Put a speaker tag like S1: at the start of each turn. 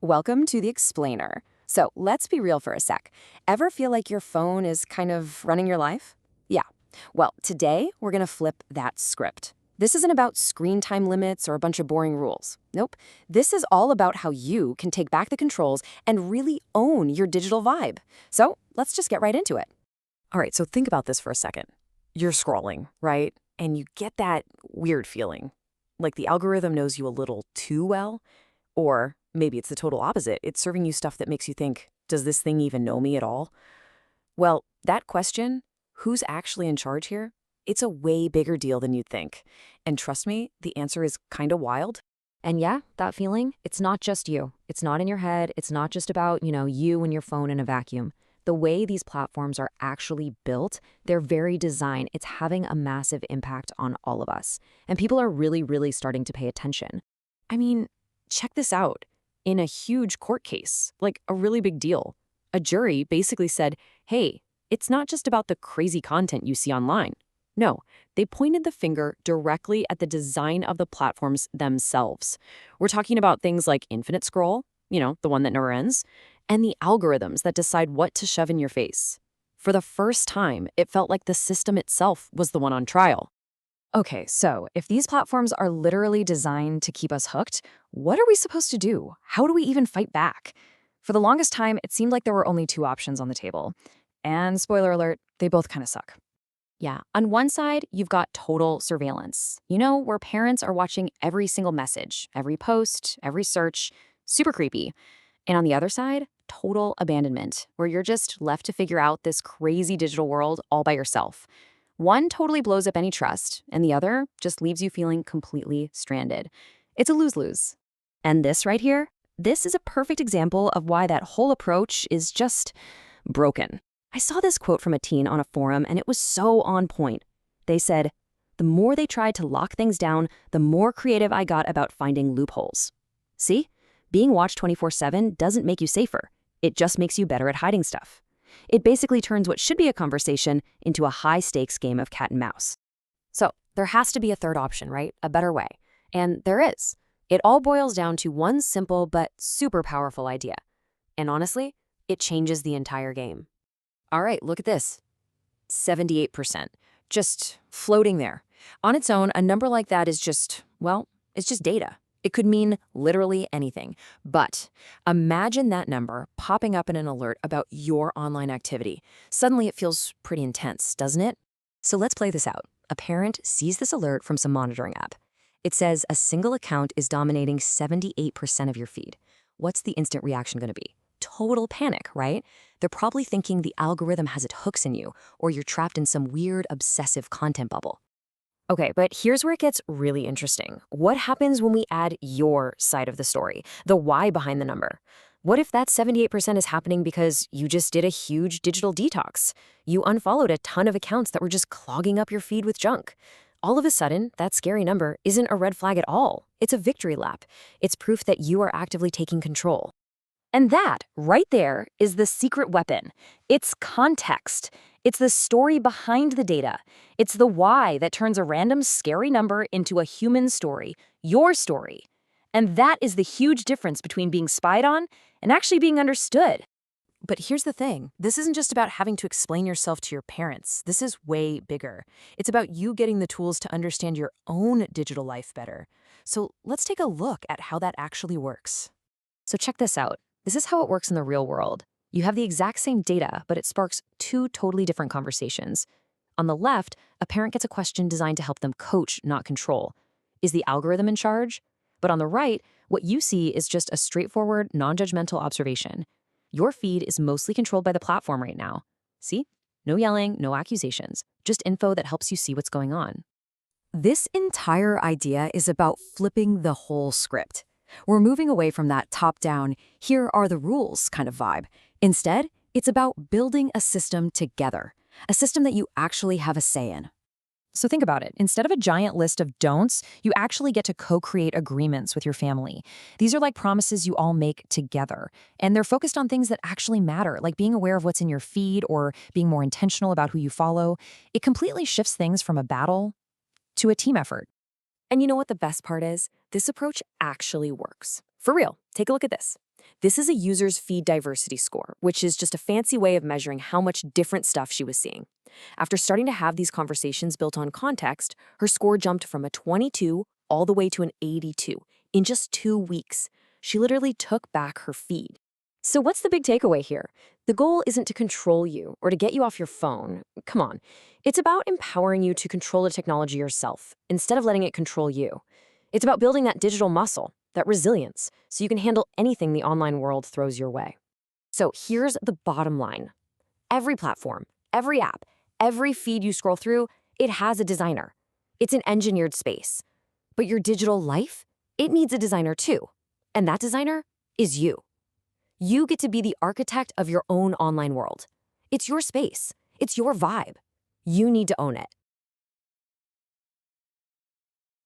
S1: Welcome to the explainer. So let's be real for a sec. Ever feel like your phone is kind of running your life? Yeah. Well, today we're going to flip that script. This isn't about screen time limits or a bunch of boring rules. Nope. This is all about how you can take back the controls and really own your digital vibe. So let's just get right into it. All right, so think about this for a second. You're scrolling, right? And you get that weird feeling, like the algorithm knows you a little too well. Or maybe it's the total opposite. It's serving you stuff that makes you think, does this thing even know me at all? Well, that question, who's actually in charge here? It's a way bigger deal than you'd think. And trust me, the answer is kind of wild.
S2: And yeah, that feeling, it's not just you. It's not in your head. It's not just about, you and your phone in a vacuum. The way these platforms are actually built, their very design, it's having a massive impact on all of us. And people are really, really starting to pay attention.
S1: I mean, check this out. In a huge court case, like a really big deal, a jury basically said, hey, it's not just about the crazy content you see online. No, they pointed the finger directly at the design of the platforms themselves. We're talking about things like infinite scroll, the one that never ends, and the algorithms that decide what to shove in your face. For the first time, it felt like the system itself was the one on trial.
S2: Okay, so if these platforms are literally designed to keep us hooked, what are we supposed to do? How do we even fight back? For the longest time, it seemed like there were only two options on the table. And spoiler alert, they both kind of suck. Yeah, on one side, you've got total surveillance. Where parents are watching every single message, every post, every search, super creepy. And on the other side, total abandonment, where you're just left to figure out this crazy digital world all by yourself. One totally blows up any trust, and the other just leaves you feeling completely stranded. It's a lose-lose. And this right here, this is a perfect example of why that whole approach is just broken. I saw this quote from a teen on a forum, and it was so on point. They said, "The more they tried to lock things down, the more creative I got about finding loopholes." See? Being watched 24/7 doesn't make you safer. It just makes you better at hiding stuff. It basically turns what should be a conversation into a high-stakes game of cat and mouse. So there has to be a third option, right? A better way. And there is. It all boils down to one simple but super powerful idea. And honestly, it changes the entire game. All right, look at this. 78%. Just floating there. On its own, a number like that is just, well, it's just data. It could mean literally anything. But imagine that number popping up in an alert about your online activity. Suddenly it feels pretty intense, doesn't it? So let's play this out. A parent sees this alert from some monitoring app. It says a single account is dominating 78% of your feed. What's the instant reaction going to be? Total panic, right? They're probably thinking the algorithm has its hooks in you, or you're trapped in some weird, obsessive content bubble. Okay, but here's where it gets really interesting. What happens when we add your side of the story, the why behind the number? What if that 78% is happening because you just did a huge digital detox? You unfollowed a ton of accounts that were just clogging up your feed with junk. All of a sudden, that scary number isn't a red flag at all. It's a victory lap. It's proof that you are actively taking control. And that, right there, is the secret weapon. It's context. It's the story behind the data. It's the why that turns a random scary number into a human story, your story. And that is the huge difference between being spied on and actually being understood.
S1: But here's the thing. This isn't just about having to explain yourself to your parents. This is way bigger. It's about you getting the tools to understand your own digital life better. So let's take a look at how that actually works.
S2: So check this out. This is how it works in the real world. You have the exact same data, but it sparks two totally different conversations. On the left, a parent gets a question designed to help them coach, not control. Is the algorithm in charge? But on the right, what you see is just a straightforward, non-judgmental observation. Your feed is mostly controlled by the platform right now. See? No yelling, no accusations, just info that helps you see what's going on. This entire idea is about flipping the whole script. We're moving away from that top-down, here are the rules kind of vibe. Instead, it's about building a system together, a system that you actually have a say in. So think about it. Instead of a giant list of don'ts, you actually get to co-create agreements with your family. These are like promises you all make together, and they're focused on things that actually matter, like being aware of what's in your feed or being more intentional about who you follow. It completely shifts things from a battle to a team effort. And you know what the best part is? This approach actually works. For real, take a look at this.
S1: This is a user's feed diversity score, which is just a fancy way of measuring how much different stuff she was seeing. After starting to have these conversations built on context, her score jumped from a 22 all the way to an 82 in just 2 weeks. She literally took back her feed. So what's the big takeaway here? The goal isn't to control you or to get you off your phone. Come on. It's about empowering you to control the technology yourself instead of letting it control you. It's about building that digital muscle, that resilience, so you can handle anything the online world throws your way. So here's the bottom line. Every platform, every app, every feed you scroll through, it has a designer. It's an engineered space. But your digital life, it needs a designer too. And that designer is you. You get to be the architect of your own online world. It's your space. It's your vibe. You need to own it.